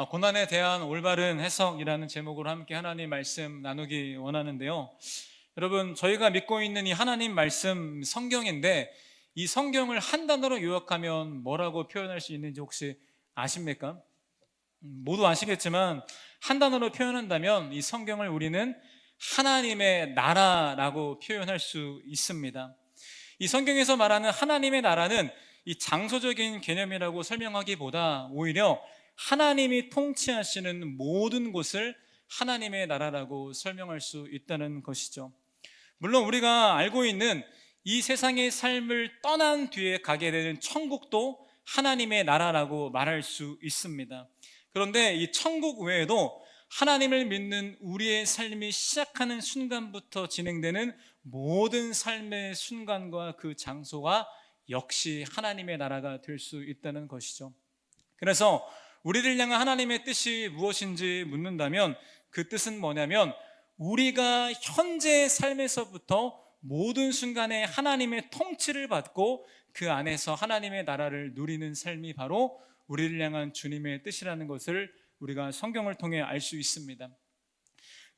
고난에 대한 올바른 해석이라는 제목으로 함께 하나님 말씀 나누기 원하는데요. 여러분, 저희가 믿고 있는 이 하나님 말씀 성경인데, 이 성경을 한 단어로 요약하면 뭐라고 표현할 수 있는지 혹시 아십니까? 모두 아시겠지만 한 단어로 표현한다면 이 성경을 우리는 하나님의 나라라고 표현할 수 있습니다. 이 성경에서 말하는 하나님의 나라는 이 장소적인 개념이라고 설명하기보다 오히려 하나님이 통치하시는 모든 곳을 하나님의 나라라고 설명할 수 있다는 것이죠. 물론 우리가 알고 있는 이 세상의 삶을 떠난 뒤에 가게 되는 천국도 하나님의 나라라고 말할 수 있습니다. 그런데 이 천국 외에도 하나님을 믿는 우리의 삶이 시작하는 순간부터 진행되는 모든 삶의 순간과 그 장소가 역시 하나님의 나라가 될 수 있다는 것이죠. 그래서 우리를 향한 하나님의 뜻이 무엇인지 묻는다면 그 뜻은 뭐냐면, 우리가 현재의 삶에서부터 모든 순간에 하나님의 통치를 받고 그 안에서 하나님의 나라를 누리는 삶이 바로 우리를 향한 주님의 뜻이라는 것을 우리가 성경을 통해 알 수 있습니다.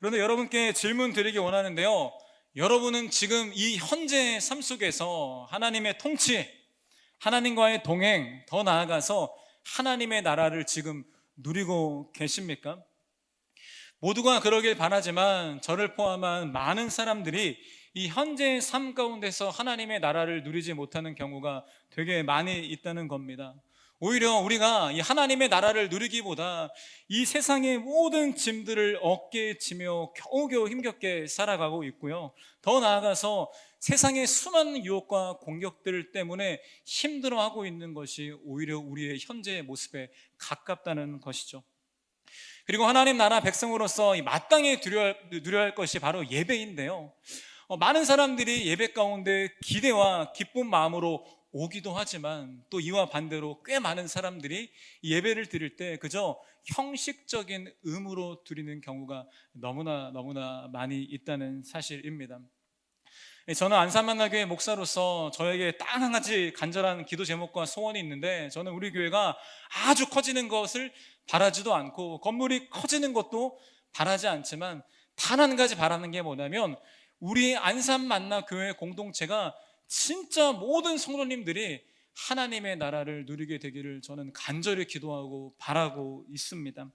그런데 여러분께 질문 드리기 원하는데요, 여러분은 지금 이 현재의 삶 속에서 하나님의 통치, 하나님과의 동행, 더 나아가서 하나님의 나라를 지금 누리고 계십니까? 모두가 그러길 바라지만 저를 포함한 많은 사람들이 이 현재의 삶 가운데서 하나님의 나라를 누리지 못하는 경우가 되게 많이 있다는 겁니다. 오히려 우리가 이 하나님의 나라를 누리기보다 이 세상의 모든 짐들을 어깨에 지며 겨우겨우 힘겹게 살아가고 있고요, 더 나아가서 세상의 수많은 유혹과 공격들 때문에 힘들어하고 있는 것이 오히려 우리의 현재의 모습에 가깝다는 것이죠. 그리고 하나님 나라 백성으로서 이 마땅히 누려야 할 것이 바로 예배인데요, 많은 사람들이 예배 가운데 기대와 기쁜 마음으로 오기도 하지만 또 이와 반대로 꽤 많은 사람들이 예배를 드릴 때 그저 형식적인 의무로 드리는 경우가 너무나 많이 있다는 사실입니다. 저는 안산만나교회 목사로서 저에게 딱 한 가지 간절한 기도 제목과 소원이 있는데, 저는 우리 교회가 아주 커지는 것을 바라지도 않고 건물이 커지는 것도 바라지 않지만 단 한 가지 바라는 게 뭐냐면, 우리 안산만나교회 공동체가 진짜 모든 성도님들이 하나님의 나라를 누리게 되기를 저는 간절히 기도하고 바라고 있습니다.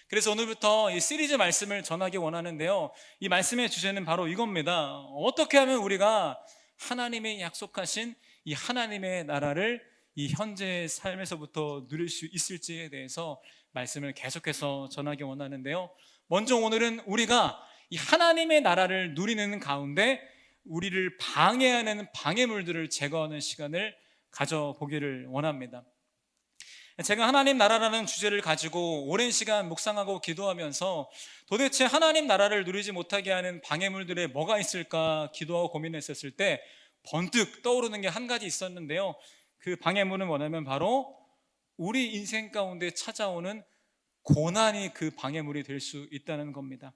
그래서 오늘부터 이 시리즈 말씀을 전하기 원하는데요, 이 말씀의 주제는 바로 이겁니다. 어떻게 하면 우리가 하나님의 약속하신 이 하나님의 나라를 이 현재의 삶에서부터 누릴 수 있을지에 대해서 말씀을 계속해서 전하기 원하는데요, 먼저 오늘은 우리가 이 하나님의 나라를 누리는 가운데 우리를 방해하는 방해물들을 제거하는 시간을 가져보기를 원합니다. 제가 하나님 나라라는 주제를 가지고 오랜 시간 묵상하고 기도하면서 도대체 하나님 나라를 누리지 못하게 하는 방해물들에 뭐가 있을까 기도하고 고민했었을 때 번뜩 떠오르는 게 한 가지 있었는데요, 그 방해물은 뭐냐면 바로 우리 인생 가운데 찾아오는 고난이 그 방해물이 될 수 있다는 겁니다.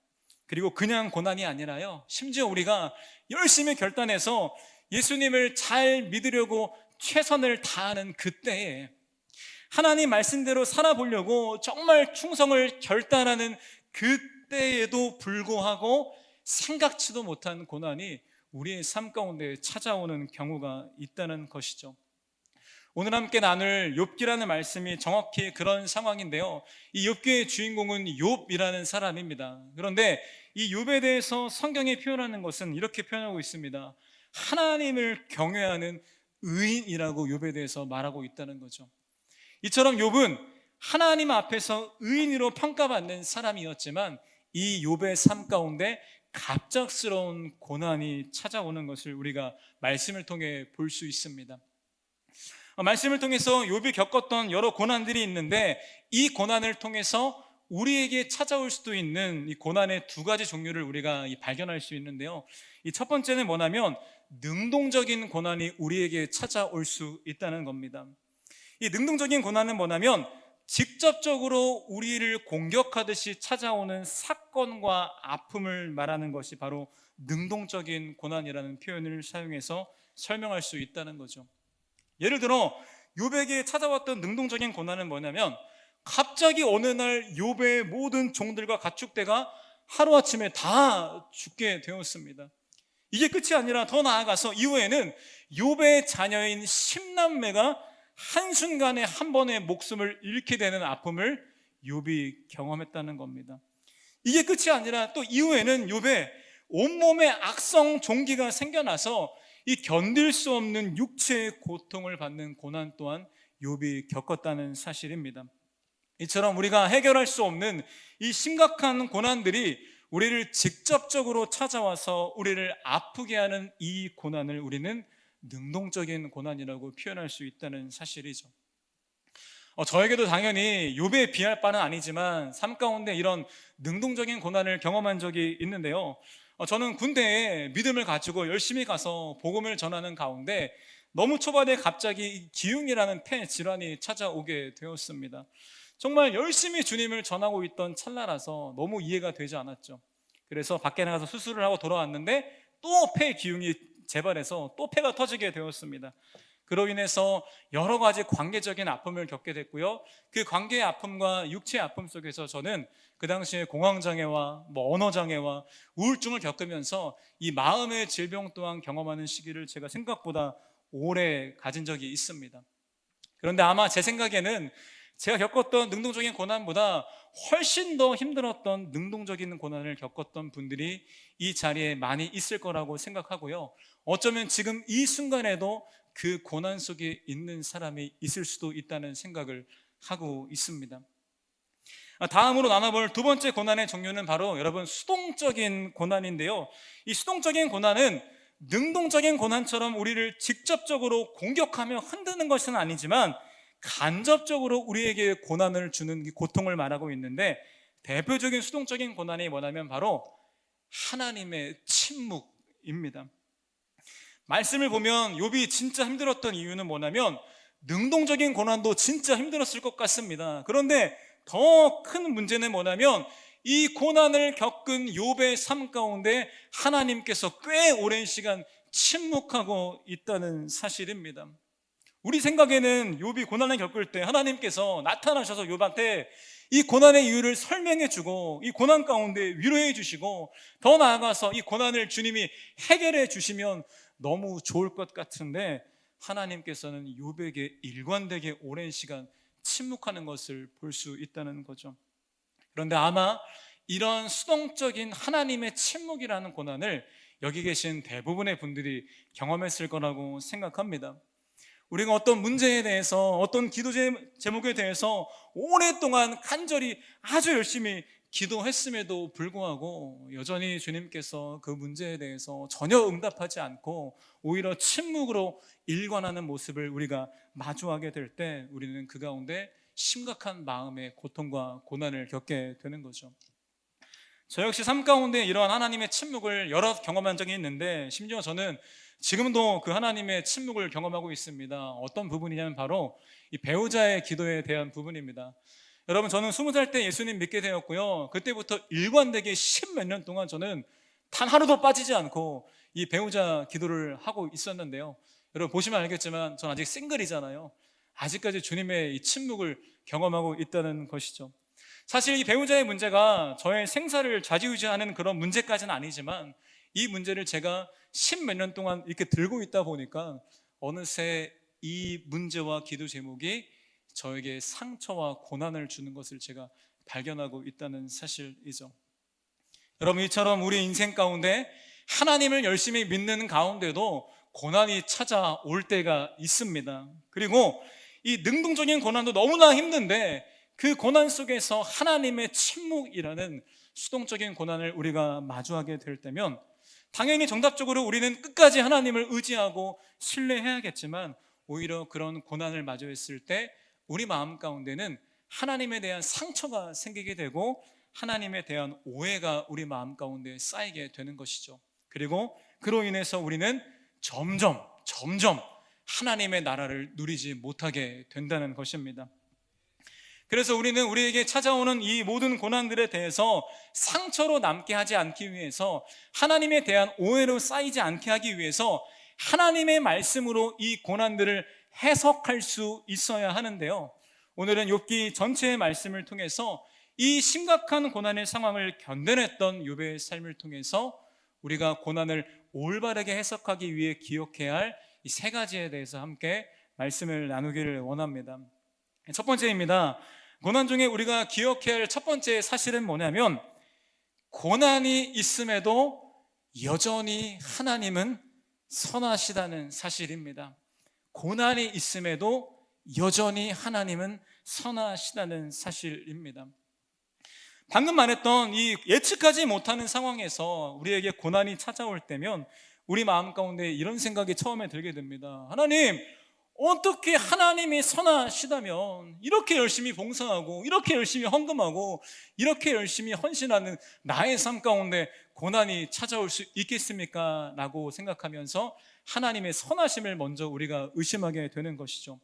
그리고 그냥 고난이 아니라요, 심지어 우리가 열심히 결단해서 예수님을 잘 믿으려고 최선을 다하는 그때에, 하나님 말씀대로 살아보려고 정말 충성을 결단하는 그때에도 불구하고 생각지도 못한 고난이 우리의 삶 가운데 찾아오는 경우가 있다는 것이죠. 오늘 함께 나눌 욥기라는 말씀이 정확히 그런 상황인데요, 이 욥기의 주인공은 욥이라는 사람입니다. 그런데 이 욥에 대해서 성경이 표현하는 것은 이렇게 표현하고 있습니다. 하나님을 경외하는 의인이라고 욥에 대해서 말하고 있다는 거죠. 이처럼 욥은 하나님 앞에서 의인으로 평가받는 사람이었지만 이 욥의 삶 가운데 갑작스러운 고난이 찾아오는 것을 우리가 말씀을 통해 볼 수 있습니다. 말씀을 통해서 욥이 겪었던 여러 고난들이 있는데, 이 고난을 통해서 우리에게 찾아올 수도 있는 이 고난의 두 가지 종류를 우리가 발견할 수 있는데요, 이 첫 번째는 뭐냐면 능동적인 고난이 우리에게 찾아올 수 있다는 겁니다. 이 능동적인 고난은 뭐냐면 직접적으로 우리를 공격하듯이 찾아오는 사건과 아픔을 말하는 것이 바로 능동적인 고난이라는 표현을 사용해서 설명할 수 있다는 거죠. 예를 들어 욥에게 찾아왔던 능동적인 고난은 뭐냐면, 갑자기 어느 날 욥의 모든 종들과 가축대가 하루아침에 다 죽게 되었습니다. 이게 끝이 아니라 더 나아가서 이후에는 욥의 자녀인 10남매가 한순간에 한 번에 목숨을 잃게 되는 아픔을 욥이 경험했다는 겁니다. 이게 끝이 아니라 또 이후에는 욥의 온몸에 악성 종기가 생겨나서 이 견딜 수 없는 육체의 고통을 받는 고난 또한 욥이 겪었다는 사실입니다. 이처럼 우리가 해결할 수 없는 이 심각한 고난들이 우리를 직접적으로 찾아와서 우리를 아프게 하는 이 고난을 우리는 능동적인 고난이라고 표현할 수 있다는 사실이죠. 저에게도 당연히 욥에 비할 바는 아니지만 삶 가운데 이런 능동적인 고난을 경험한 적이 있는데요. 저는 군대에 믿음을 가지고 열심히 가서 복음을 전하는 가운데 너무 초반에 갑자기 기흉이라는 폐 질환이 찾아오게 되었습니다. 정말 열심히 주님을 전하고 있던 찰나라서 너무 이해가 되지 않았죠. 그래서 밖에 나가서 수술을 하고 돌아왔는데 또 폐 기흉이 재발해서 또 폐가 터지게 되었습니다. 그로 인해서 여러 가지 관계적인 아픔을 겪게 됐고요. 그 관계의 아픔과 육체의 아픔 속에서 저는 그 당시에 공황장애와 언어장애와 우울증을 겪으면서 이 마음의 질병 또한 경험하는 시기를 제가 생각보다 오래 가진 적이 있습니다. 그런데 아마 제 생각에는 제가 겪었던 능동적인 고난보다 훨씬 더 힘들었던 능동적인 고난을 겪었던 분들이 이 자리에 많이 있을 거라고 생각하고요. 어쩌면 지금 이 순간에도 그 고난 속에 있는 사람이 있을 수도 있다는 생각을 하고 있습니다. 다음으로 나눠볼 두 번째 고난의 종류는 바로 여러분 수동적인 고난인데요. 이 수동적인 고난은 능동적인 고난처럼 우리를 직접적으로 공격하며 흔드는 것은 아니지만 간접적으로 우리에게 고난을 주는 고통을 말하고 있는데, 대표적인 수동적인 고난이 뭐냐면 바로 하나님의 침묵입니다. 말씀을 보면 욥이 진짜 힘들었던 이유는 뭐냐면 능동적인 고난도 진짜 힘들었을 것 같습니다. 그런데 더 큰 문제는 뭐냐면 이 고난을 겪은 욥의 삶 가운데 하나님께서 꽤 오랜 시간 침묵하고 있다는 사실입니다. 우리 생각에는 욥이 고난을 겪을 때 하나님께서 나타나셔서 욥한테 이 고난의 이유를 설명해 주고 이 고난 가운데 위로해 주시고 더 나아가서 이 고난을 주님이 해결해 주시면 너무 좋을 것 같은데, 하나님께서는 욥에게 일관되게 오랜 시간 침묵하는 것을 볼 수 있다는 거죠. 그런데 아마 이런 수동적인 하나님의 침묵이라는 고난을 여기 계신 대부분의 분들이 경험했을 거라고 생각합니다. 우리가 어떤 문제에 대해서, 어떤 기도 제목에 대해서 오랫동안 간절히 아주 열심히 기도했음에도 불구하고 여전히 주님께서 그 문제에 대해서 전혀 응답하지 않고 오히려 침묵으로 일관하는 모습을 우리가 마주하게 될 때 우리는 그 가운데 심각한 마음의 고통과 고난을 겪게 되는 거죠. 저 역시 삶 가운데 이러한 하나님의 침묵을 여러 경험한 적이 있는데, 심지어 저는 지금도 그 하나님의 침묵을 경험하고 있습니다. 어떤 부분이냐면 바로 이 배우자의 기도에 대한 부분입니다. 여러분, 저는 20살 때 예수님 믿게 되었고요. 그때부터 일관되게 10몇 년 동안 저는 단 하루도 빠지지 않고 이 배우자 기도를 하고 있었는데요. 여러분 보시면 알겠지만 전 아직 싱글이잖아요. 아직까지 주님의 이 침묵을 경험하고 있다는 것이죠. 사실 이 배우자의 문제가 저의 생사를 좌지우지하는 그런 문제까지는 아니지만 이 문제를 제가 10몇 년 동안 이렇게 들고 있다 보니까 어느새 이 문제와 기도 제목이 저에게 상처와 고난을 주는 것을 제가 발견하고 있다는 사실이죠. 여러분, 이처럼 우리 인생 가운데 하나님을 열심히 믿는 가운데도 고난이 찾아올 때가 있습니다. 그리고 이 능동적인 고난도 너무나 힘든데 그 고난 속에서 하나님의 침묵이라는 수동적인 고난을 우리가 마주하게 될 때면 당연히 정답적으로 우리는 끝까지 하나님을 의지하고 신뢰해야겠지만 오히려 그런 고난을 마주했을 때 우리 마음 가운데는 하나님에 대한 상처가 생기게 되고 하나님에 대한 오해가 우리 마음 가운데 쌓이게 되는 것이죠. 그리고 그로 인해서 우리는 점점 하나님의 나라를 누리지 못하게 된다는 것입니다. 그래서 우리는 우리에게 찾아오는 이 모든 고난들에 대해서 상처로 남게 하지 않기 위해서, 하나님에 대한 오해로 쌓이지 않게 하기 위해서 하나님의 말씀으로 이 고난들을 해석할 수 있어야 하는데요, 오늘은 욥기 전체의 말씀을 통해서 이 심각한 고난의 상황을 견뎌냈던 욥의 삶을 통해서 우리가 고난을 올바르게 해석하기 위해 기억해야 할 이 세 가지에 대해서 함께 말씀을 나누기를 원합니다. 첫 번째입니다. 고난 중에 우리가 기억해야 할 첫 번째 사실은 뭐냐면, 고난이 있음에도 여전히 하나님은 선하시다는 사실입니다. 고난이 있음에도 여전히 하나님은 선하시다는 사실입니다. 방금 말했던 이 예측하지 못하는 상황에서 우리에게 고난이 찾아올 때면 우리 마음 가운데 이런 생각이 처음에 들게 됩니다. 하나님, 어떻게 하나님이 선하시다면 이렇게 열심히 봉사하고 이렇게 열심히 헌금하고 이렇게 열심히 헌신하는 나의 삶 가운데 고난이 찾아올 수 있겠습니까? 라고 생각하면서 하나님의 선하심을 먼저 우리가 의심하게 되는 것이죠.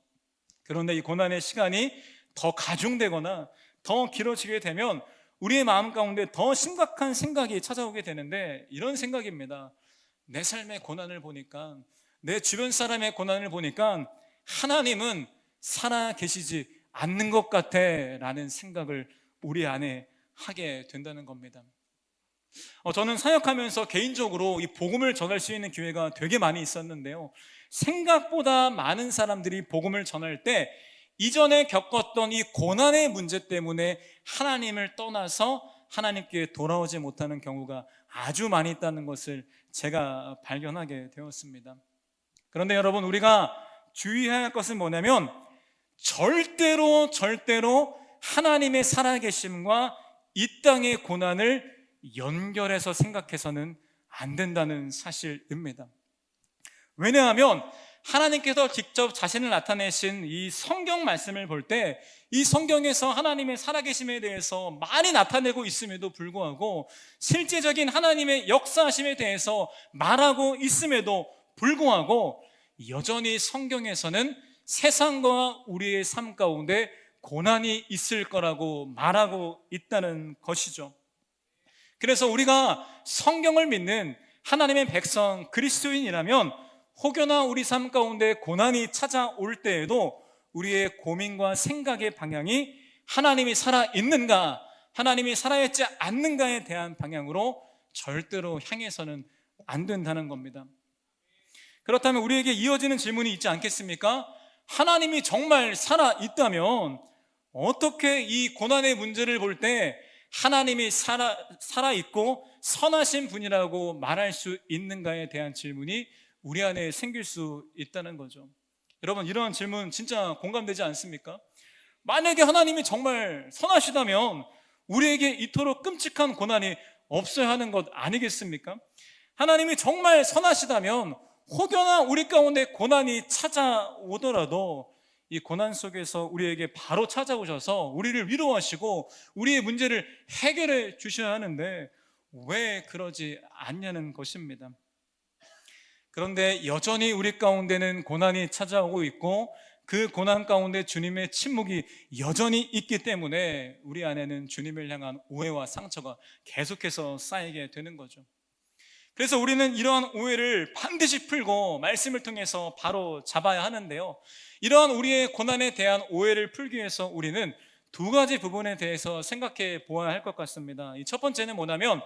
그런데 이 고난의 시간이 더 가중되거나 더 길어지게 되면 우리의 마음 가운데 더 심각한 생각이 찾아오게 되는데, 이런 생각입니다. 내 삶의 고난을 보니까, 내 주변 사람의 고난을 보니까 하나님은 살아 계시지 않는 것 같아 라는 생각을 우리 안에 하게 된다는 겁니다. 저는 사역하면서 개인적으로 이 복음을 전할 수 있는 기회가 되게 많이 있었는데요, 생각보다 많은 사람들이 복음을 전할 때 이전에 겪었던 이 고난의 문제 때문에 하나님을 떠나서 하나님께 돌아오지 못하는 경우가 아주 많이 있다는 것을 제가 발견하게 되었습니다. 그런데 여러분, 우리가 주의해야 할 것은 뭐냐면, 절대로 하나님의 살아계심과 이 땅의 고난을 연결해서 생각해서는 안 된다는 사실입니다. 왜냐하면 하나님께서 직접 자신을 나타내신 이 성경 말씀을 볼 때 이 성경에서 하나님의 살아계심에 대해서 많이 나타내고 있음에도 불구하고, 실제적인 하나님의 역사하심에 대해서 말하고 있음에도 불구하고 여전히 성경에서는 세상과 우리의 삶 가운데 고난이 있을 거라고 말하고 있다는 것이죠. 그래서 우리가 성경을 믿는 하나님의 백성, 그리스도인이라면 혹여나 우리 삶 가운데 고난이 찾아올 때에도 우리의 고민과 생각의 방향이 하나님이 살아있는가, 하나님이 살아있지 않는가에 대한 방향으로 절대로 향해서는 안 된다는 겁니다. 그렇다면 우리에게 이어지는 질문이 있지 않겠습니까? 하나님이 정말 살아있다면 어떻게 이 고난의 문제를 볼 때 하나님이 살아있고 선하신 분이라고 말할 수 있는가에 대한 질문이 우리 안에 생길 수 있다는 거죠. 여러분, 이런 질문 진짜 공감되지 않습니까? 만약에 하나님이 정말 선하시다면 우리에게 이토록 끔찍한 고난이 없어야 하는 것 아니겠습니까? 하나님이 정말 선하시다면 혹여나 우리 가운데 고난이 찾아오더라도 이 고난 속에서 우리에게 바로 찾아오셔서 우리를 위로하시고 우리의 문제를 해결해 주셔야 하는데 왜 그러지 않냐는 것입니다. 그런데 여전히 우리 가운데는 고난이 찾아오고 있고 그 고난 가운데 주님의 침묵이 여전히 있기 때문에 우리 안에는 주님을 향한 오해와 상처가 계속해서 쌓이게 되는 거죠. 그래서 우리는 이러한 오해를 반드시 풀고 말씀을 통해서 바로 잡아야 하는데요, 이러한 우리의 고난에 대한 오해를 풀기 위해서 우리는 두 가지 부분에 대해서 생각해 보아야 할 것 같습니다. 이 첫 번째는 뭐냐면,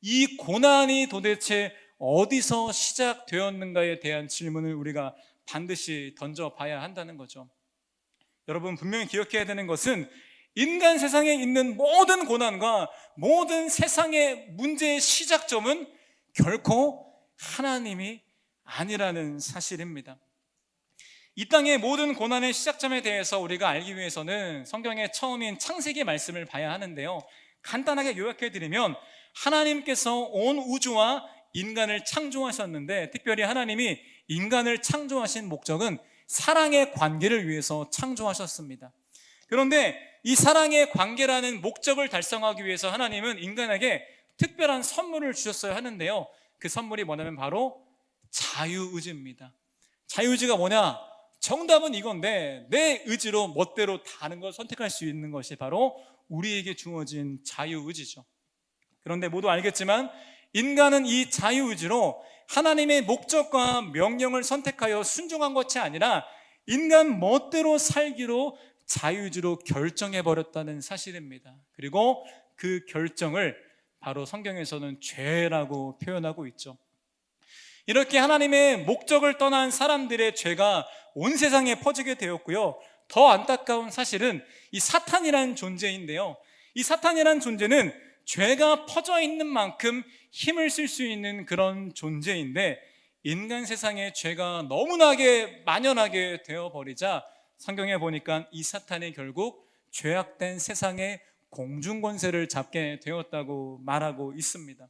이 고난이 도대체 어디서 시작되었는가에 대한 질문을 우리가 반드시 던져봐야 한다는 거죠. 여러분, 분명히 기억해야 되는 것은 인간 세상에 있는 모든 고난과 모든 세상의 문제의 시작점은 결코 하나님이 아니라는 사실입니다. 이 땅의 모든 고난의 시작점에 대해서 우리가 알기 위해서는 성경의 처음인 창세기 말씀을 봐야 하는데요, 간단하게 요약해드리면 하나님께서 온 우주와 인간을 창조하셨는데, 특별히 하나님이 인간을 창조하신 목적은 사랑의 관계를 위해서 창조하셨습니다. 그런데 이 사랑의 관계라는 목적을 달성하기 위해서 하나님은 인간에게 특별한 선물을 주셨어야 하는데요, 그 선물이 뭐냐면 바로 자유의지입니다. 자유의지가 뭐냐? 정답은 이건데, 내 의지로 멋대로 다른 걸 선택할 수 있는 것이 바로 우리에게 주어진 자유의지죠. 그런데 모두 알겠지만 인간은 이 자유의지로 하나님의 목적과 명령을 선택하여 순종한 것이 아니라 인간 멋대로 살기로 자유의지로 결정해버렸다는 사실입니다. 그리고 그 결정을 바로 성경에서는 죄라고 표현하고 있죠. 이렇게 하나님의 목적을 떠난 사람들의 죄가 온 세상에 퍼지게 되었고요. 더 안타까운 사실은 이 사탄이라는 존재인데요. 이 사탄이라는 존재는 죄가 퍼져 있는 만큼 힘을 쓸 수 있는 그런 존재인데, 인간 세상에 죄가 너무나게 만연하게 되어버리자 성경에 보니까 이 사탄이 결국 죄악된 세상의 공중권세를 잡게 되었다고 말하고 있습니다.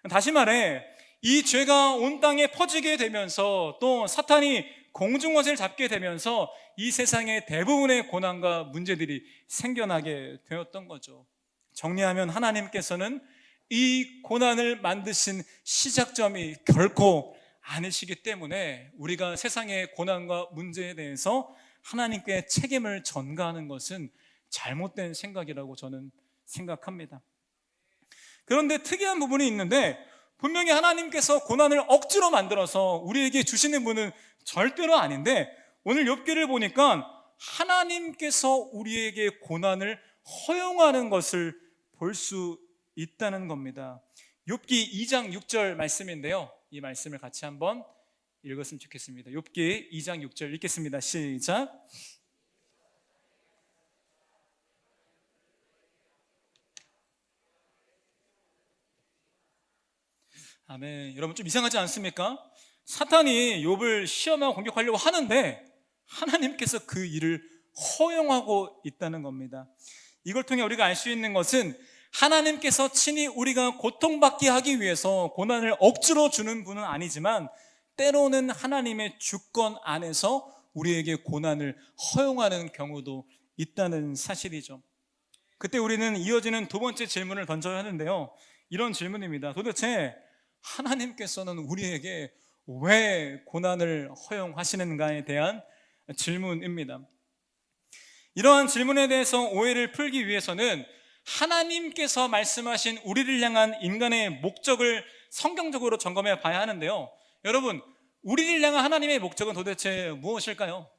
다시 말해, 이 죄가 온 땅에 퍼지게 되면서 또 사탄이 공중권세를 잡게 되면서 이 세상의 대부분의 고난과 문제들이 생겨나게 되었던 거죠. 정리하면 하나님께서는 이 고난을 만드신 시작점이 결코 아니시기 때문에 우리가 세상의 고난과 문제에 대해서 하나님께 책임을 전가하는 것은 잘못된 생각이라고 저는 생각합니다. 그런데 특이한 부분이 있는데, 분명히 하나님께서 고난을 억지로 만들어서 우리에게 주시는 분은 절대로 아닌데, 오늘 욥기를 보니까 하나님께서 우리에게 고난을 허용하는 것을 볼 수 있다는 겁니다. 욥기 2장 6절 말씀인데요, 이 말씀을 같이 한번 읽었으면 좋겠습니다. 욥기 2장 6절 읽겠습니다. 시작. 아멘. 여러분, 좀 이상하지 않습니까? 사탄이 욥을 시험하고 공격하려고 하는데 하나님께서 그 일을 허용하고 있다는 겁니다. 이걸 통해 우리가 알 수 있는 것은 하나님께서 친히 우리가 고통받게 하기 위해서 고난을 억지로 주는 분은 아니지만, 때로는 하나님의 주권 안에서 우리에게 고난을 허용하는 경우도 있다는 사실이죠. 그때 우리는 이어지는 두 번째 질문을 던져야 하는데요, 이런 질문입니다. 도대체 하나님께서는 우리에게 왜 고난을 허용하시는가에 대한 질문입니다. 이러한 질문에 대해서 오해를 풀기 위해서는 하나님께서 말씀하신 우리를 향한 인간의 목적을 성경적으로 점검해 봐야 하는데요, 여러분, 우리를 향한 하나님의 목적은 도대체 무엇일까요?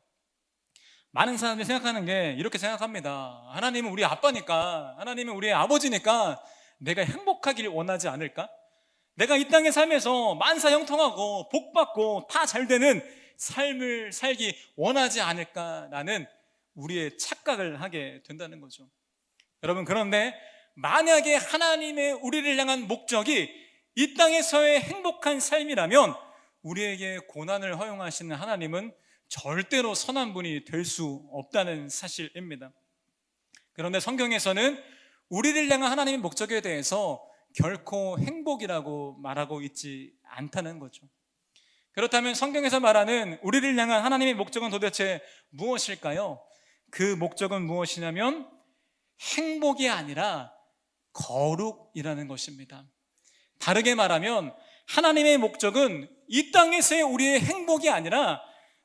많은 사람들이 생각하는 게 이렇게 생각합니다. 하나님은 우리 아빠니까, 하나님은 우리의 아버지니까 내가 행복하길 원하지 않을까? 내가 이 땅에 살면서 만사형통하고 복받고 다 잘되는 삶을 살기 원하지 않을까라는 우리의 착각을 하게 된다는 거죠. 여러분, 그런데 만약에 하나님의 우리를 향한 목적이 이 땅에서의 행복한 삶이라면 우리에게 고난을 허용하시는 하나님은 절대로 선한 분이 될 수 없다는 사실입니다. 그런데 성경에서는 우리를 향한 하나님의 목적에 대해서 결코 행복이라고 말하고 있지 않다는 거죠. 그렇다면 성경에서 말하는 우리를 향한 하나님의 목적은 도대체 무엇일까요? 그 목적은 무엇이냐면 행복이 아니라 거룩이라는 것입니다. 다르게 말하면 하나님의 목적은 이 땅에서의 우리의 행복이 아니라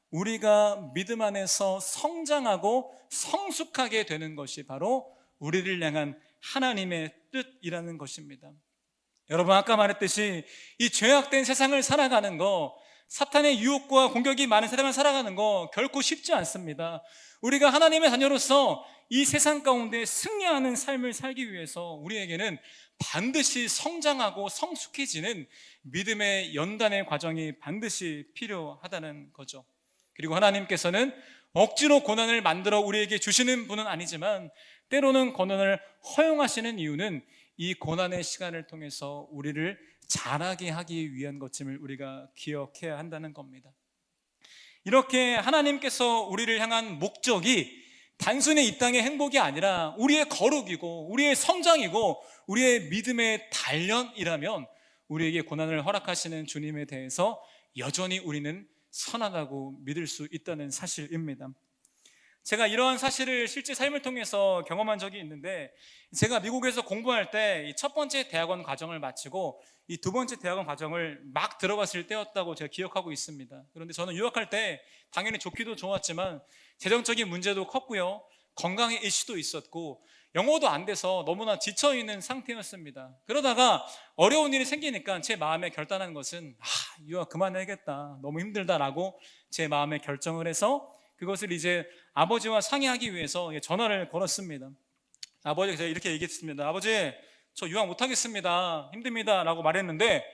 우리가 믿음 안에서 성장하고 성숙하게 되는 것이 바로 우리를 향한 하나님의 뜻이라는 것입니다. 여러분, 아까 말했듯이 이 죄악된 세상을 살아가는 거, 사탄의 유혹과 공격이 많은 세상을 살아가는 거 결코 쉽지 않습니다. 우리가 하나님의 자녀로서 이 세상 가운데 승리하는 삶을 살기 위해서 우리에게는 반드시 성장하고 성숙해지는 믿음의 연단의 과정이 반드시 필요하다는 거죠. 그리고 하나님께서는 억지로 고난을 만들어 우리에게 주시는 분은 아니지만, 때로는 고난을 허용하시는 이유는 이 고난의 시간을 통해서 우리를 자라게 하기 위한 것임을 우리가 기억해야 한다는 겁니다. 이렇게 하나님께서 우리를 향한 목적이 단순히 이 땅의 행복이 아니라 우리의 거룩이고 우리의 성장이고 우리의 믿음의 단련이라면 우리에게 고난을 허락하시는 주님에 대해서 여전히 우리는 선하다고 믿을 수 있다는 사실입니다. 제가 이러한 사실을 실제 삶을 통해서 경험한 적이 있는데, 제가 미국에서 공부할 때 첫 번째 대학원 과정을 마치고 이 두 번째 대학원 과정을 막 들어갔을 때였다고 제가 기억하고 있습니다. 그런데 저는 유학할 때 당연히 좋기도 좋았지만 재정적인 문제도 컸고요, 건강의 이슈도 있었고 영어도 안 돼서 너무나 지쳐있는 상태였습니다. 그러다가 어려운 일이 생기니까 제 마음에 결단한 것은 유학 그만해야겠다, 너무 힘들다라고 제 마음에 결정을 해서 그것을 이제 아버지와 상의하기 위해서 전화를 걸었습니다. 아버지가 이렇게 얘기했습니다. 아버지, 저 유학 못하겠습니다. 힘듭니다. 라고 말했는데,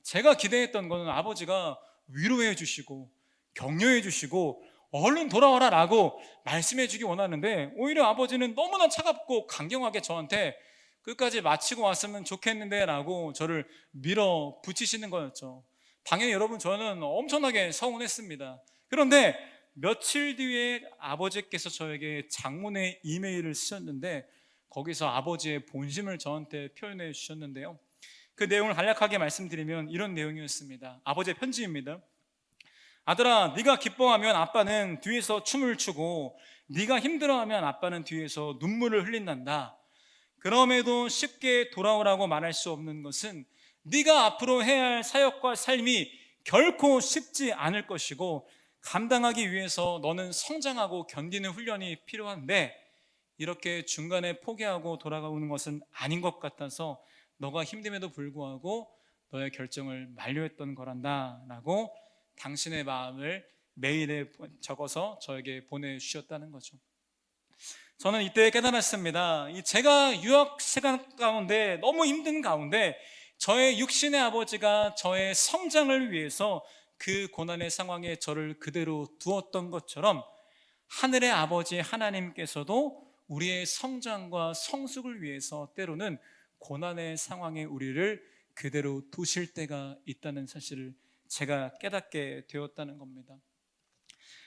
제가 기대했던 거는 아버지가 위로해 주시고 격려해 주시고 얼른 돌아와라 라고 말씀해 주기 원하는데, 오히려 아버지는 너무나 차갑고 강경하게 저한테 끝까지 마치고 왔으면 좋겠는데 라고 저를 밀어붙이시는 거였죠. 당연히 여러분, 저는 엄청나게 서운했습니다. 그런데 며칠 뒤에 아버지께서 저에게 장문의 이메일을 쓰셨는데, 거기서 아버지의 본심을 저한테 표현해 주셨는데요, 그 내용을 간략하게 말씀드리면 이런 내용이었습니다. 아버지의 편지입니다. 아들아, 네가 기뻐하면 아빠는 뒤에서 춤을 추고 네가 힘들어하면 아빠는 뒤에서 눈물을 흘린단다. 그럼에도 쉽게 돌아오라고 말할 수 없는 것은 네가 앞으로 해야 할 사역과 삶이 결코 쉽지 않을 것이고, 감당하기 위해서 너는 성장하고 견디는 훈련이 필요한데, 이렇게 중간에 포기하고 돌아가는 것은 아닌 것 같아서 너가 힘듦에도 불구하고 너의 결정을 만료했던 거란다 라고 당신의 마음을 메일에 적어서 저에게 보내주셨다는 거죠. 저는 이때 깨달았습니다. 제가 유학 시간 가운데 너무 힘든 가운데 저의 육신의 아버지가 저의 성장을 위해서 그 고난의 상황에 저를 그대로 두었던 것처럼, 하늘의 아버지 하나님께서도 우리의 성장과 성숙을 위해서 때로는 고난의 상황에 우리를 그대로 두실 때가 있다는 사실을 제가 깨닫게 되었다는 겁니다.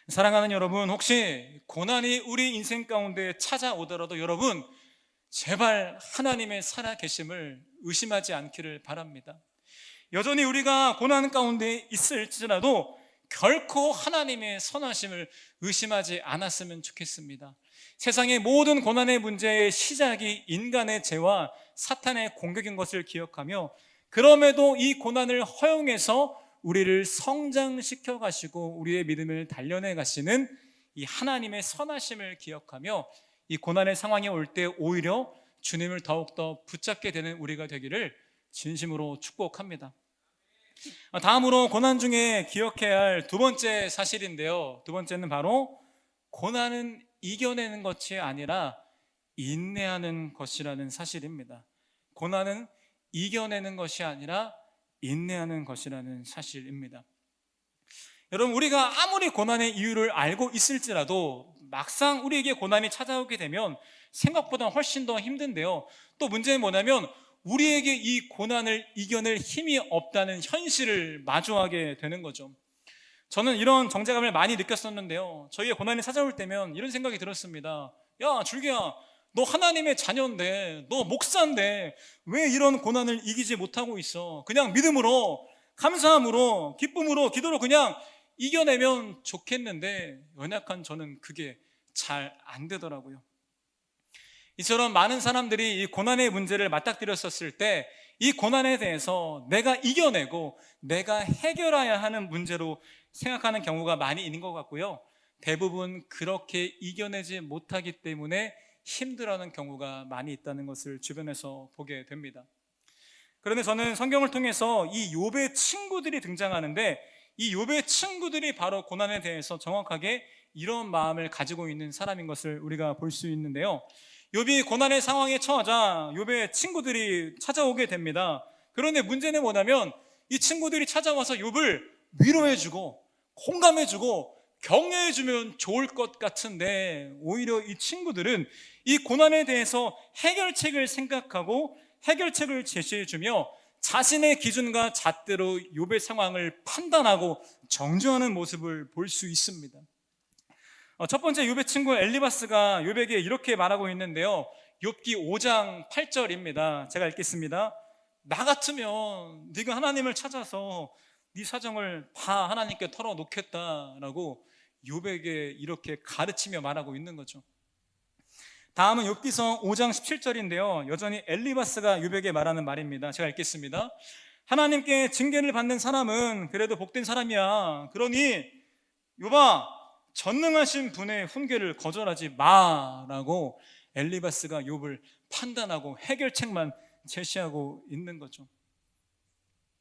사랑하는 여러분, 혹시 고난이 우리 인생 가운데 찾아오더라도 여러분, 제발 하나님의 살아계심을 의심하지 않기를 바랍니다. 여전히 우리가 고난 가운데 있을지라도 결코 하나님의 선하심을 의심하지 않았으면 좋겠습니다. 세상의 모든 고난의 문제의 시작이 인간의 죄와 사탄의 공격인 것을 기억하며, 그럼에도 이 고난을 허용해서 우리를 성장시켜 가시고 우리의 믿음을 단련해 가시는 이 하나님의 선하심을 기억하며, 이 고난의 상황이 올 때 오히려 주님을 더욱더 붙잡게 되는 우리가 되기를 진심으로 축복합니다. 다음으로 고난 중에 기억해야 할 두 번째 사실인데요, 두 번째는 바로 고난은 이겨내는 것이 아니라 인내하는 것이라는 사실입니다. 고난은 이겨내는 것이 아니라 인내하는 것이라는 사실입니다. 여러분, 우리가 아무리 고난의 이유를 알고 있을지라도 막상 우리에게 고난이 찾아오게 되면 생각보다 훨씬 더 힘든데요, 또 문제는 뭐냐면 우리에게 이 고난을 이겨낼 힘이 없다는 현실을 마주하게 되는 거죠. 저는 이런 정체감을 많이 느꼈었는데요, 저희의 고난이 찾아올 때면 이런 생각이 들었습니다. 야, 줄기야, 너 하나님의 자녀인데, 너 목사인데 왜 이런 고난을 이기지 못하고 있어? 그냥 믿음으로, 감사함으로, 기쁨으로, 기도로 그냥 이겨내면 좋겠는데, 연약한 저는 그게 잘 안 되더라고요. 이처럼 많은 사람들이 이 고난의 문제를 맞닥뜨렸었을 때 이 고난에 대해서 내가 이겨내고 내가 해결해야 하는 문제로 생각하는 경우가 많이 있는 것 같고요, 대부분 그렇게 이겨내지 못하기 때문에 힘들어하는 경우가 많이 있다는 것을 주변에서 보게 됩니다. 그런데 저는 성경을 통해서 이 욥의 친구들이 등장하는데, 이 욥의 친구들이 바로 고난에 대해서 정확하게 이런 마음을 가지고 있는 사람인 것을 우리가 볼 수 있는데요, 욥이 고난의 상황에 처하자 욥의 친구들이 찾아오게 됩니다. 그런데 문제는 뭐냐면 이 친구들이 찾아와서 욥을 위로해주고 공감해주고 격려해주면 좋을 것 같은데, 오히려 이 친구들은 이 고난에 대해서 해결책을 생각하고 해결책을 제시해주며 자신의 기준과 잣대로 욥의 상황을 판단하고 정죄하는 모습을 볼 수 있습니다. 첫 번째 욥의 친구 엘리바스가 욥에게 이렇게 말하고 있는데요, 욥기 5장 8절입니다. 제가 읽겠습니다. 나 같으면 네가 하나님을 찾아서 네 사정을 다 하나님께 털어놓겠다라고 욥에게 이렇게 가르치며 말하고 있는 거죠. 다음은 욥기서 5장 17절인데요, 여전히 엘리바스가 욥에게 말하는 말입니다. 제가 읽겠습니다. 하나님께 징계를 받는 사람은 그래도 복된 사람이야. 그러니 욥아, 전능하신 분의 훈계를 거절하지 마라고 엘리바스가 욥을 판단하고 해결책만 제시하고 있는 거죠.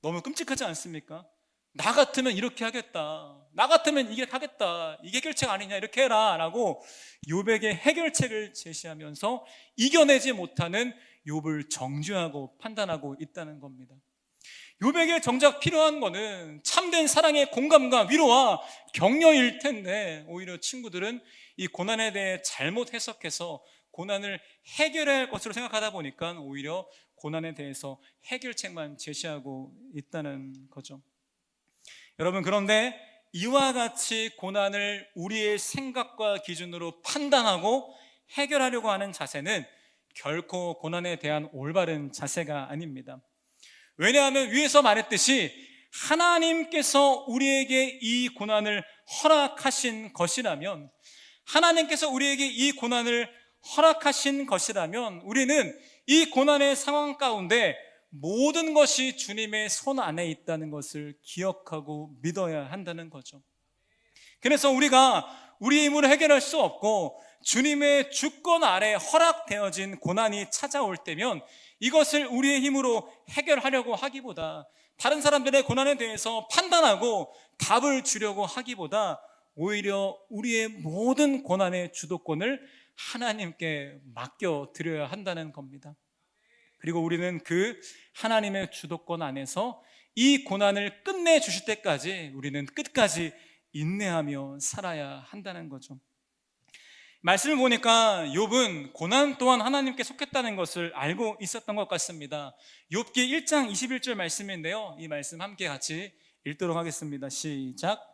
너무 끔찍하지 않습니까? 나 같으면 이렇게 하겠다, 나 같으면 이게 하겠다, 이게 해결책 아니냐, 이렇게 해라 라고 욥에게 해결책을 제시하면서 이겨내지 못하는 욥을 정죄하고 판단하고 있다는 겁니다. 욥에게 정작 필요한 거는 참된 사랑의 공감과 위로와 격려일 텐데, 오히려 친구들은 이 고난에 대해 잘못 해석해서 고난을 해결해야 할 것으로 생각하다 보니까 오히려 고난에 대해서 해결책만 제시하고 있다는 거죠. 여러분, 그런데 이와 같이 고난을 우리의 생각과 기준으로 판단하고 해결하려고 하는 자세는 결코 고난에 대한 올바른 자세가 아닙니다. 왜냐하면 위에서 말했듯이 하나님께서 우리에게 이 고난을 허락하신 것이라면, 하나님께서 우리에게 이 고난을 허락하신 것이라면 우리는 이 고난의 상황 가운데 모든 것이 주님의 손 안에 있다는 것을 기억하고 믿어야 한다는 거죠. 그래서 우리가 우리의 힘으로 해결할 수 없고 주님의 주권 아래 허락되어진 고난이 찾아올 때면 이것을 우리의 힘으로 해결하려고 하기보다, 다른 사람들의 고난에 대해서 판단하고 답을 주려고 하기보다 오히려 우리의 모든 고난의 주도권을 하나님께 맡겨드려야 한다는 겁니다. 그리고 우리는 그 하나님의 주도권 안에서 이 고난을 끝내주실 때까지 우리는 끝까지 인내하며 살아야 한다는 거죠. 말씀을 보니까 욥은 고난 또한 하나님께 속했다는 것을 알고 있었던 것 같습니다. 욥기 1장 21절 말씀인데요, 이 말씀 함께 같이 읽도록 하겠습니다. 시작.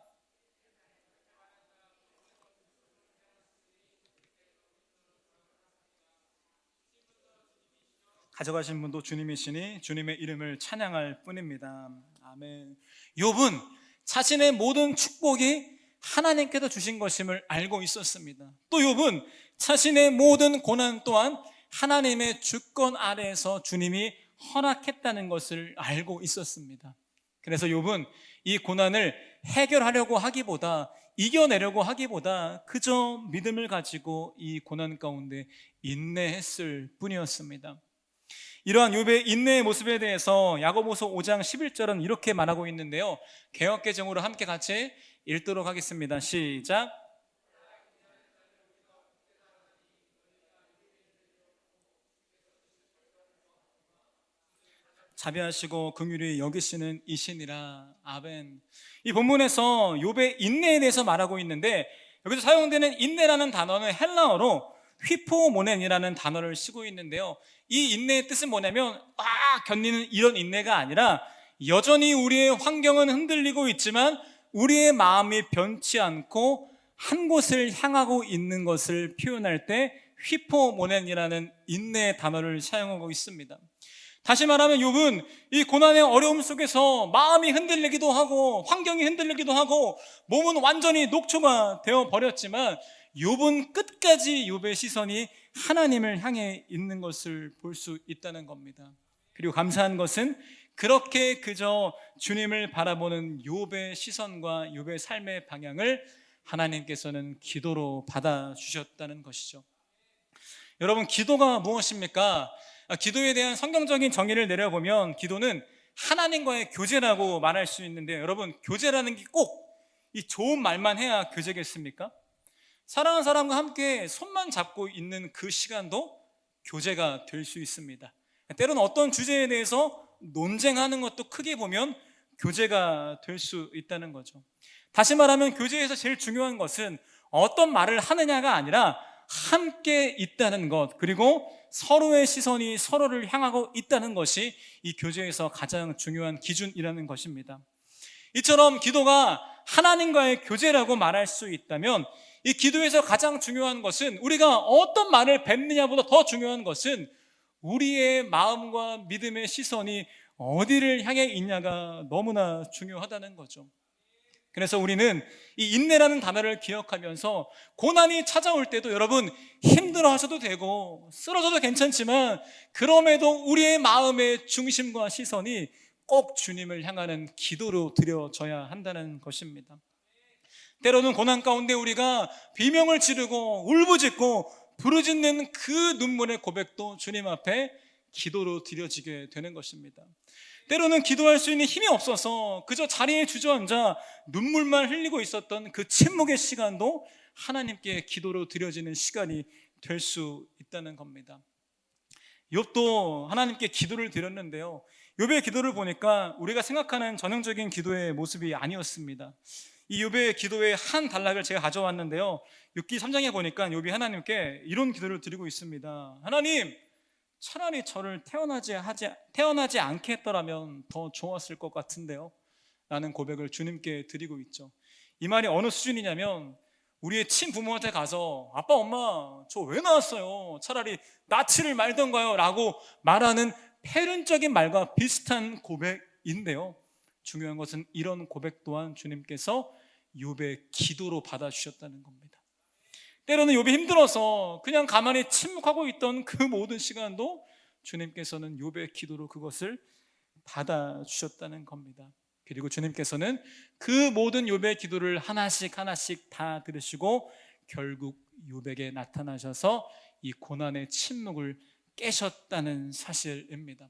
가져가신 분도 주님이시니 주님의 이름을 찬양할 뿐입니다. 아멘. 욥은 자신의 모든 축복이 하나님께서 주신 것임을 알고 있었습니다. 또 욥은 자신의 모든 고난 또한 하나님의 주권 아래에서 주님이 허락했다는 것을 알고 있었습니다. 그래서 욥은 이 고난을 해결하려고 하기보다, 이겨내려고 하기보다 그저 믿음을 가지고 이 고난 가운데 인내했을 뿐이었습니다. 이러한 욥의 인내의 모습에 대해서 야고보서 5장 11절은 이렇게 말하고 있는데요, 개역개정으로 함께 같이 읽도록 하겠습니다. 시작. 자비하시고 긍휼히 여기시는 이시니라. 아멘. 이 본문에서 욥의 인내에 대해서 말하고 있는데, 여기서 사용되는 인내라는 단어는 헬라어로 휘포모넨이라는 단어를 쓰고 있는데요, 이 인내의 뜻은 뭐냐면 견디는 이런 인내가 아니라 여전히 우리의 환경은 흔들리고 있지만 우리의 마음이 변치 않고 한 곳을 향하고 있는 것을 표현할 때 휘포모넨이라는 인내의 단어를 사용하고 있습니다. 다시 말하면 욥은 이 고난의 어려움 속에서 마음이 흔들리기도 하고 환경이 흔들리기도 하고 몸은 완전히 녹초가 되어 버렸지만 욥은 끝까지 욥의 시선이 하나님을 향해 있는 것을 볼 수 있다는 겁니다. 그리고 감사한 것은 그렇게 그저 주님을 바라보는 욥의 시선과 욥의 삶의 방향을 하나님께서는 기도로 받아주셨다는 것이죠. 여러분, 기도가 무엇입니까? 기도에 대한 성경적인 정의를 내려보면 기도는 하나님과의 교제라고 말할 수 있는데, 여러분, 교제라는 게 꼭 이 좋은 말만 해야 교제겠습니까? 사랑하는 사람과 함께 손만 잡고 있는 그 시간도 교제가 될 수 있습니다. 때로는 어떤 주제에 대해서 논쟁하는 것도 크게 보면 교제가 될 수 있다는 거죠. 다시 말하면 교제에서 제일 중요한 것은 어떤 말을 하느냐가 아니라 함께 있다는 것, 그리고 서로의 시선이 서로를 향하고 있다는 것이 이 교제에서 가장 중요한 기준이라는 것입니다. 이처럼 기도가 하나님과의 교제라고 말할 수 있다면, 이 기도에서 가장 중요한 것은, 우리가 어떤 말을 뱉느냐보다 더 중요한 것은 우리의 마음과 믿음의 시선이 어디를 향해 있냐가 너무나 중요하다는 거죠. 그래서 우리는 이 인내라는 단어를 기억하면서 고난이 찾아올 때도 여러분 힘들어 하셔도 되고 쓰러져도 괜찮지만, 그럼에도 우리의 마음의 중심과 시선이 꼭 주님을 향하는 기도로 드려져야 한다는 것입니다. 때로는 고난 가운데 우리가 비명을 지르고 울부짖고 부르짖는 그 눈물의 고백도 주님 앞에 기도로 드려지게 되는 것입니다. 때로는 기도할 수 있는 힘이 없어서 그저 자리에 주저앉아 눈물만 흘리고 있었던 그 침묵의 시간도 하나님께 기도로 드려지는 시간이 될 수 있다는 겁니다. 욥도 하나님께 기도를 드렸는데요, 욥의 기도를 보니까 우리가 생각하는 전형적인 기도의 모습이 아니었습니다. 이 욥의 기도의 한 단락을 제가 가져왔는데요, 6기 3장에 보니까 욥이 하나님께 이런 기도를 드리고 있습니다. 하나님, 차라리 저를 태어나지 않게 했더라면 더 좋았을 것 같은데요 라는 고백을 주님께 드리고 있죠. 이 말이 어느 수준이냐면, 우리의 친부모한테 가서 아빠 엄마 저 왜 낳았어요, 차라리 낳지를 말던가요 라고 말하는 패륜적인 말과 비슷한 고백인데요, 중요한 것은 이런 고백 또한 주님께서 욥의 기도로 받아주셨다는 겁니다. 때로는 욥이 힘들어서 그냥 가만히 침묵하고 있던 그 모든 시간도 주님께서는 욥의 기도로 그것을 받아주셨다는 겁니다. 그리고 주님께서는 그 모든 욥의 기도를 하나씩 하나씩 다 들으시고 결국 욥에게 나타나셔서 이 고난의 침묵을 깨셨다는 사실입니다.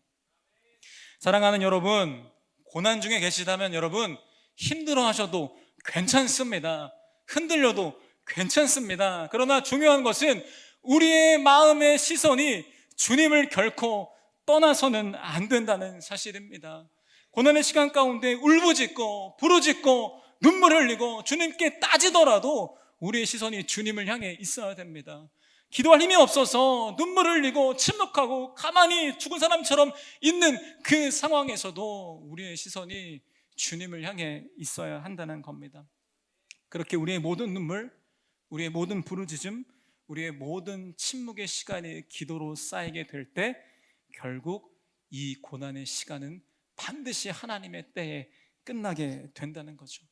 사랑하는 여러분, 고난 중에 계시다면 여러분, 힘들어하셔도 괜찮습니다. 흔들려도 괜찮습니다. 그러나 중요한 것은 우리의 마음의 시선이 주님을 결코 떠나서는 안 된다는 사실입니다. 고난의 시간 가운데 울부짖고 부르짖고 눈물 흘리고 주님께 따지더라도 우리의 시선이 주님을 향해 있어야 됩니다. 기도할 힘이 없어서 눈물 흘리고 침묵하고 가만히 죽은 사람처럼 있는 그 상황에서도 우리의 시선이 주님을 향해 있어야 한다는 겁니다. 그렇게 우리의 모든 눈물, 우리의 모든 부르짖음, 우리의 모든 침묵의 시간이 기도로 쌓이게 될 때 결국 이 고난의 시간은 반드시 하나님의 때에 끝나게 된다는 거죠.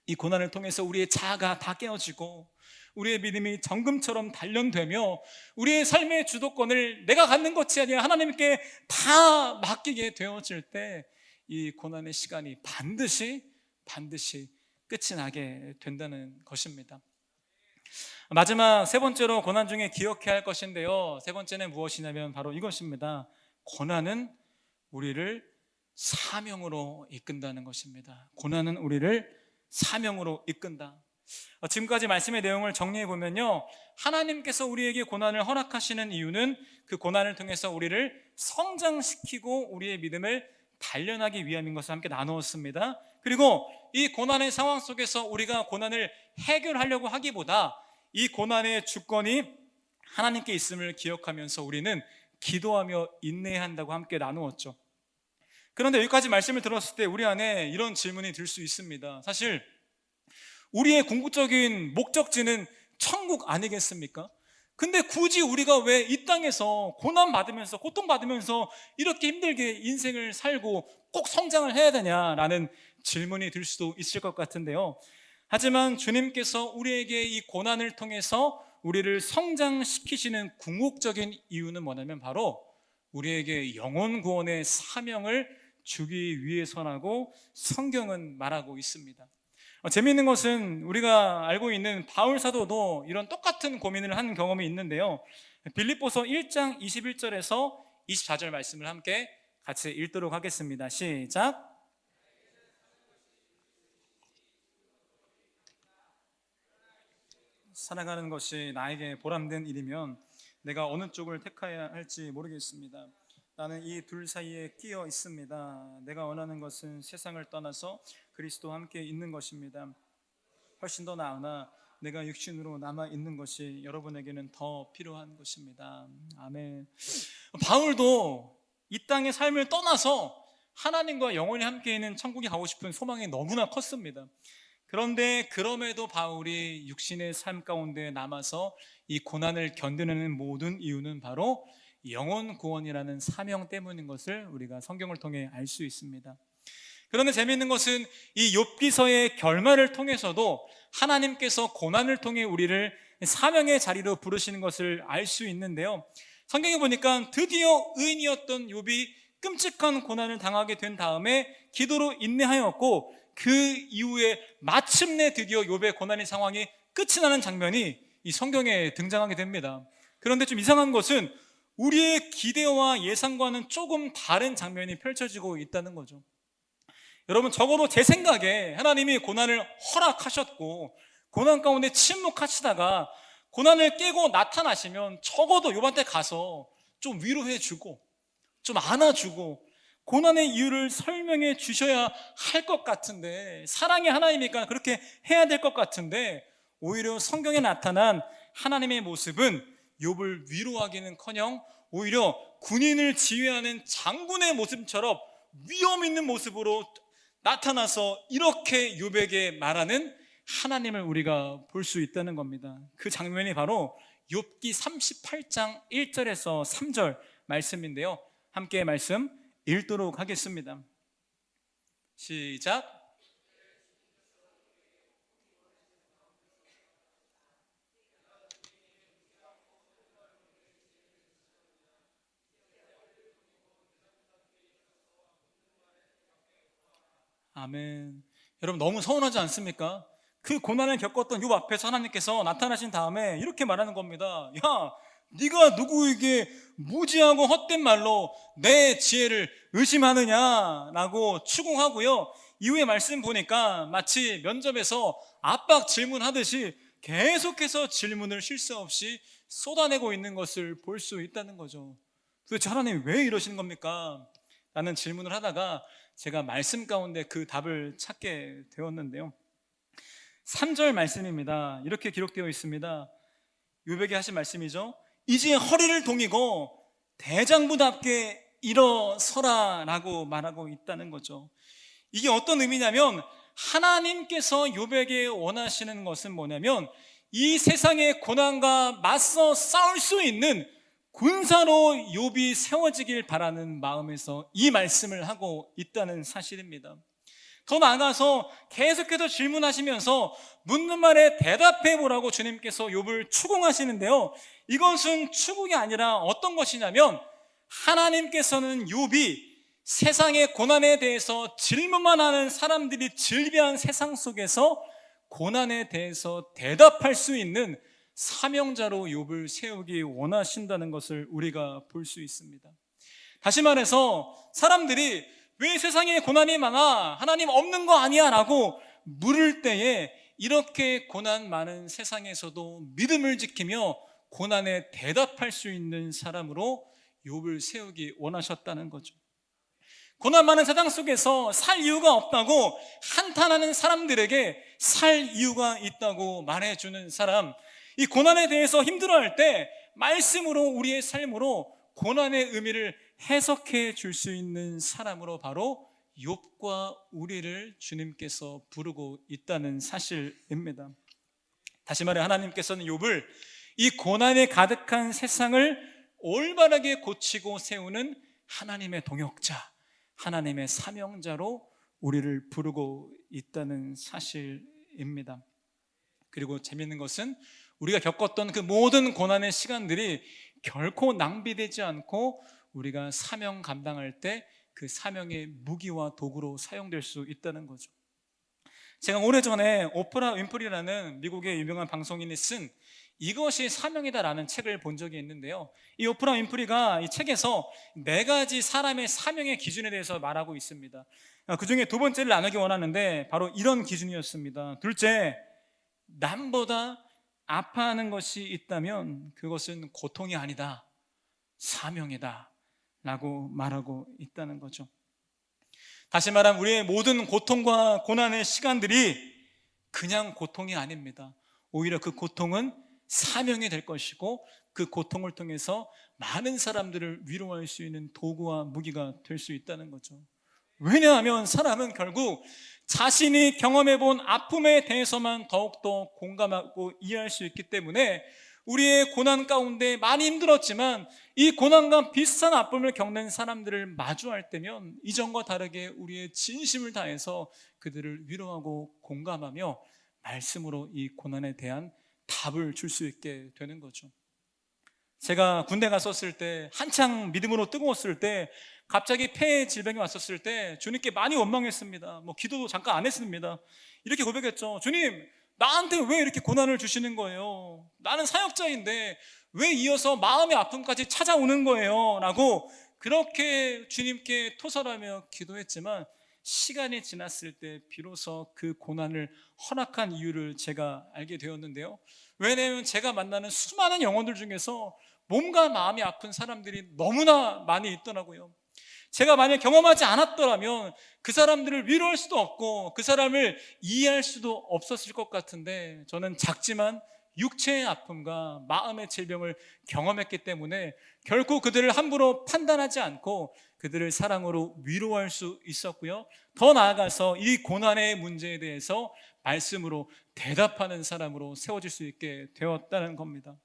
이 고난을 통해서 우리의 자아가 다 깨어지고 우리의 믿음이 정금처럼 단련되며 우리의 삶의 주도권을 내가 갖는 것이 아니라 하나님께 다 맡기게 되어질 때 이 고난의 시간이 반드시 끝이 나게 된다는 것입니다. 마지막 세 번째로 고난 중에 기억해야 할 것인데요, 세 번째는 무엇이냐면 바로 이것입니다. 고난은 우리를 사명으로 이끈다는 것입니다. 고난은 우리를 사명으로 이끈다. 지금까지 말씀의 내용을 정리해 보면요, 하나님께서 우리에게 고난을 허락하시는 이유는 그 고난을 통해서 우리를 성장시키고 우리의 믿음을 단련하기 위함인 것을 함께 나누었습니다. 그리고 이 고난의 상황 속에서 우리가 고난을 해결하려고 하기보다 이 고난의 주권이 하나님께 있음을 기억하면서 우리는 기도하며 인내한다고 함께 나누었죠. 그런데 여기까지 말씀을 들었을 때 우리 안에 이런 질문이 들 수 있습니다. 사실 우리의 궁극적인 목적지는 천국 아니겠습니까? 근데 굳이 우리가 왜 이 땅에서 고난받으면서 고통받으면서 이렇게 힘들게 인생을 살고 꼭 성장을 해야 되냐라는 질문이 들 수도 있을 것 같은데요, 하지만 주님께서 우리에게 이 고난을 통해서 우리를 성장시키시는 궁극적인 이유는 뭐냐면 바로 우리에게 영혼 구원의 사명을 주기 위해서라고 성경은 말하고 있습니다. 재미있는 것은 우리가 알고 있는 바울 사도도 이런 똑같은 고민을 한 경험이 있는데요, 빌립보서 1장 21절에서 24절 말씀을 함께 같이 읽도록 하겠습니다. 시작. 살아가는 것이 나에게 보람된 일이면 내가 어느 쪽을 택해야 할지 모르겠습니다. 나는 이 둘 사이에 끼어 있습니다. 내가 원하는 것은 세상을 떠나서 그리스도와 함께 있는 것입니다. 훨씬 더 나으나 내가 육신으로 남아 있는 것이 여러분에게는 더 필요한 것입니다. 아멘. 바울도 이 땅의 삶을 떠나서 하나님과 영원히 함께 있는 천국에 가고 싶은 소망이 너무나 컸습니다. 그런데 그럼에도 바울이 육신의 삶 가운데 남아서 이 고난을 견디는 모든 이유는 바로 영혼 구원이라는 사명 때문인 것을 우리가 성경을 통해 알 수 있습니다. 그런데 재미있는 것은 이 욥기서의 결말을 통해서도 하나님께서 고난을 통해 우리를 사명의 자리로 부르시는 것을 알 수 있는데요, 성경에 보니까 드디어 의인이었던 욥이 끔찍한 고난을 당하게 된 다음에 기도로 인내하였고 그 이후에 마침내 드디어 욥의 고난의 상황이 끝이 나는 장면이 이 성경에 등장하게 됩니다. 그런데 좀 이상한 것은 우리의 기대와 예상과는 조금 다른 장면이 펼쳐지고 있다는 거죠. 여러분, 적어도 제 생각에 하나님이 고난을 허락하셨고 고난 가운데 침묵하시다가 고난을 깨고 나타나시면 적어도 욥한테 가서 좀 위로해 주고 좀 안아주고 고난의 이유를 설명해 주셔야 할 것 같은데, 사랑의 하나님이니까 그렇게 해야 될 것 같은데, 오히려 성경에 나타난 하나님의 모습은 욥을 위로하기는커녕 오히려 군인을 지휘하는 장군의 모습처럼 위험 있는 모습으로 나타나서 이렇게 욥에게 말하는 하나님을 우리가 볼 수 있다는 겁니다. 그 장면이 바로 욥기 38장 1절에서 3절 말씀인데요, 함께 말씀 읽도록 하겠습니다. 시작. 아멘. 여러분, 너무 서운하지 않습니까? 그 고난을 겪었던 욥 앞에서 하나님께서 나타나신 다음에 이렇게 말하는 겁니다. 야, 네가 누구에게 무지하고 헛된 말로 내 지혜를 의심하느냐라고 추궁하고요, 이후에 말씀 보니까 마치 면접에서 압박 질문하듯이 계속해서 질문을 쉴 새 없이 쏟아내고 있는 것을 볼 수 있다는 거죠. 도대체 하나님 왜 이러시는 겁니까? 라는 질문을 하다가 제가 말씀 가운데 그 답을 찾게 되었는데요, 3절 말씀입니다. 이렇게 기록되어 있습니다. 욥에게 하신 말씀이죠. 이제 허리를 동이고 대장부답게 일어서라 라고 말하고 있다는 거죠. 이게 어떤 의미냐면, 하나님께서 욥에게 원하시는 것은 뭐냐면, 이 세상의 고난과 맞서 싸울 수 있는 군사로 욥이 세워지길 바라는 마음에서 이 말씀을 하고 있다는 사실입니다. 더 나아가서 계속해서 질문하시면서 묻는 말에 대답해 보라고 주님께서 욥을 추궁하시는데요, 이것은 추궁이 아니라 어떤 것이냐면, 하나님께서는 욥이 세상의 고난에 대해서 질문만 하는 사람들이 즐비한 세상 속에서 고난에 대해서 대답할 수 있는 사명자로 욥을 세우기 원하신다는 것을 우리가 볼 수 있습니다. 다시 말해서 사람들이 왜 세상에 고난이 많아? 하나님 없는 거 아니야? 라고 물을 때에 이렇게 고난 많은 세상에서도 믿음을 지키며 고난에 대답할 수 있는 사람으로 욥을 세우기 원하셨다는 거죠. 고난 많은 세상 속에서 살 이유가 없다고 한탄하는 사람들에게 살 이유가 있다고 말해주는 사람, 이 고난에 대해서 힘들어할 때 말씀으로 우리의 삶으로 고난의 의미를 해석해 줄 수 있는 사람으로 바로 욥과 우리를 주님께서 부르고 있다는 사실입니다. 다시 말해, 하나님께서는 욥을 이 고난에 가득한 세상을 올바르게 고치고 세우는 하나님의 동역자, 하나님의 사명자로 우리를 부르고 있다는 사실입니다. 그리고 재미있는 것은 우리가 겪었던 그 모든 고난의 시간들이 결코 낭비되지 않고 우리가 사명 감당할 때 그 사명의 무기와 도구로 사용될 수 있다는 거죠. 제가 오래전에 오프라 윈프리라는 미국의 유명한 방송인이 쓴 이것이 사명이다라는 책을 본 적이 있는데요, 이 오프라 윈프리가 이 책에서 4가지 사람의 사명의 기준에 대해서 말하고 있습니다. 그 중에 두 번째를 나누기 원하는데 바로 이런 기준이었습니다. 둘째, 남보다 아파하는 것이 있다면 그것은 고통이 아니다, 사명이다 라고 말하고 있다는 거죠. 다시 말하면 우리의 모든 고통과 고난의 시간들이 그냥 고통이 아닙니다. 오히려 그 고통은 사명이 될 것이고 그 고통을 통해서 많은 사람들을 위로할 수 있는 도구와 무기가 될 수 있다는 거죠. 왜냐하면 사람은 결국 자신이 경험해 본 아픔에 대해서만 더욱더 공감하고 이해할 수 있기 때문에 우리의 고난 가운데 많이 힘들었지만 이 고난과 비슷한 아픔을 겪는 사람들을 마주할 때면 이전과 다르게 우리의 진심을 다해서 그들을 위로하고 공감하며 말씀으로 이 고난에 대한 답을 줄 수 있게 되는 거죠. 제가 군대 갔었을 때, 한창 믿음으로 뜨거웠을 때, 갑자기 폐 질병이 왔었을 때 주님께 많이 원망했습니다. 기도도 잠깐 안 했습니다. 이렇게 고백했죠. 주님, 나한테 왜 이렇게 고난을 주시는 거예요? 나는 사역자인데 왜 이어서 마음의 아픔까지 찾아오는 거예요? 라고 그렇게 주님께 토설하며 기도했지만 시간이 지났을 때 비로소 그 고난을 허락한 이유를 제가 알게 되었는데요. 왜냐하면 제가 만나는 수많은 영혼들 중에서 몸과 마음이 아픈 사람들이 너무나 많이 있더라고요. 제가 만약 경험하지 않았더라면 그 사람들을 위로할 수도 없고 그 사람을 이해할 수도 없었을 것 같은데, 저는 작지만 육체의 아픔과 마음의 질병을 경험했기 때문에 결코 그들을 함부로 판단하지 않고 그들을 사랑으로 위로할 수 있었고요. 더 나아가서 이 고난의 문제에 대해서 말씀으로 대답하는 사람으로 세워질 수 있게 되었다는 겁니다.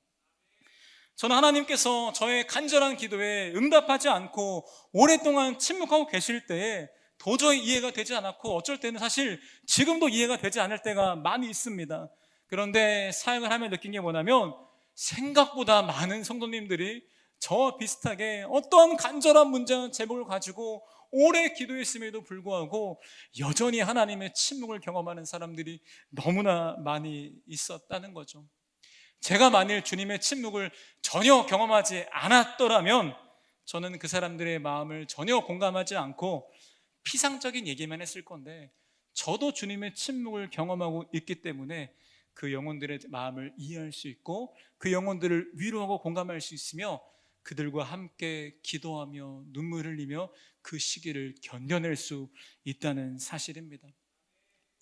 저는 하나님께서 저의 간절한 기도에 응답하지 않고 오랫동안 침묵하고 계실 때에 도저히 이해가 되지 않았고, 어쩔 때는 사실 지금도 이해가 되지 않을 때가 많이 있습니다. 그런데 사역을 하며 느낀 게 뭐냐면, 생각보다 많은 성도님들이 저와 비슷하게 어떠한 간절한 문제와 제목을 가지고 오래 기도했음에도 불구하고 여전히 하나님의 침묵을 경험하는 사람들이 너무나 많이 있었다는 거죠. 제가 만일 주님의 침묵을 전혀 경험하지 않았더라면 저는 그 사람들의 마음을 전혀 공감하지 않고 피상적인 얘기만 했을 건데, 저도 주님의 침묵을 경험하고 있기 때문에 그 영혼들의 마음을 이해할 수 있고 그 영혼들을 위로하고 공감할 수 있으며 그들과 함께 기도하며 눈물 흘리며 그 시기를 견뎌낼 수 있다는 사실입니다.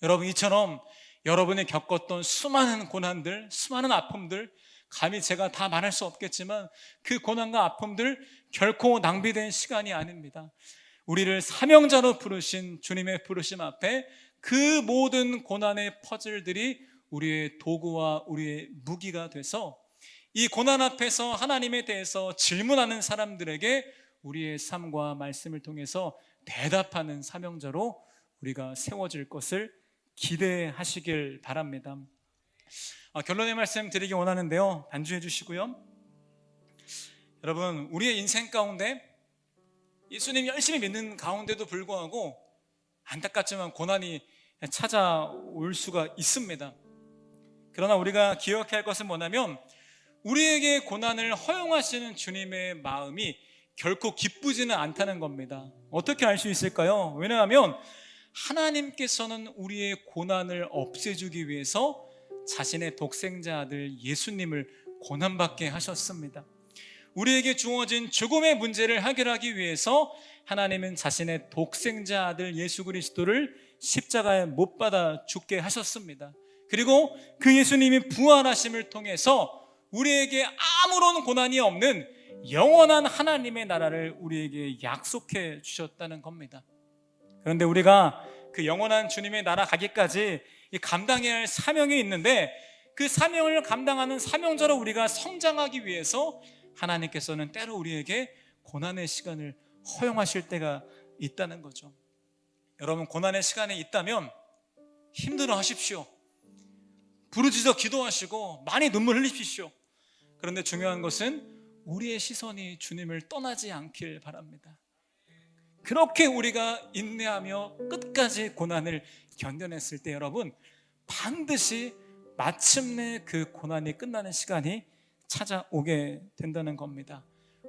여러분, 이처럼 여러분이 겪었던 수많은 고난들, 수많은 아픔들, 감히 제가 다 말할 수 없겠지만 그 고난과 아픔들 결코 낭비된 시간이 아닙니다. 우리를 사명자로 부르신 주님의 부르심 앞에 그 모든 고난의 퍼즐들이 우리의 도구와 우리의 무기가 돼서 이 고난 앞에서 하나님에 대해서 질문하는 사람들에게 우리의 삶과 말씀을 통해서 대답하는 사명자로 우리가 세워질 것을 기대하시길 바랍니다. 결론의 말씀 드리기 원하는데요, 반주해 주시고요. 여러분, 우리의 인생 가운데 예수님 열심히 믿는 가운데도 불구하고 안타깝지만 고난이 찾아올 수가 있습니다. 그러나 우리가 기억해야 할 것은 뭐냐면, 우리에게 고난을 허용하시는 주님의 마음이 결코 기쁘지는 않다는 겁니다. 어떻게 알 수 있을까요? 왜냐하면 하나님께서는 우리의 고난을 없애주기 위해서 자신의 독생자 아들 예수님을 고난받게 하셨습니다. 우리에게 주어진 죽음의 문제를 해결하기 위해서 하나님은 자신의 독생자 아들 예수 그리스도를 십자가에 못 박아 죽게 하셨습니다. 그리고 그 예수님이 부활하심을 통해서 우리에게 아무런 고난이 없는 영원한 하나님의 나라를 우리에게 약속해 주셨다는 겁니다. 그런데 우리가 그 영원한 주님의 나라 가기까지 감당해야 할 사명이 있는데, 그 사명을 감당하는 사명자로 우리가 성장하기 위해서 하나님께서는 때로 우리에게 고난의 시간을 허용하실 때가 있다는 거죠. 여러분, 고난의 시간이 있다면 힘들어 하십시오. 부르짖어 기도하시고 많이 눈물 흘리십시오. 그런데 중요한 것은 우리의 시선이 주님을 떠나지 않길 바랍니다. 그렇게 우리가 인내하며 끝까지 고난을 견뎌냈을 때 여러분, 반드시 마침내 그 고난이 끝나는 시간이 찾아오게 된다는 겁니다.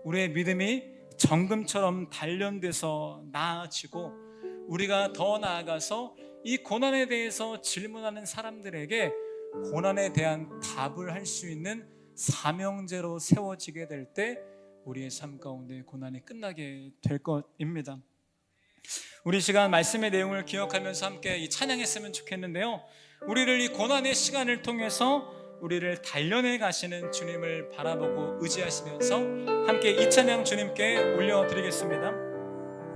우리의 믿음이 정금처럼 단련돼서 나아지고 우리가 더 나아가서 이 고난에 대해서 질문하는 사람들에게 고난에 대한 답을 할 수 있는 사명제로 세워지게 될 때 우리의 삶 가운데 고난이 끝나게 될 것입니다. 우리 시간 말씀의 내용을 기억하면서 함께 이 찬양했으면 좋겠는데요, 우리를 이 고난의 시간을 통해서 우리를 단련해 가시는 주님을 바라보고 의지하시면서 함께 이 찬양 주님께 올려드리겠습니다.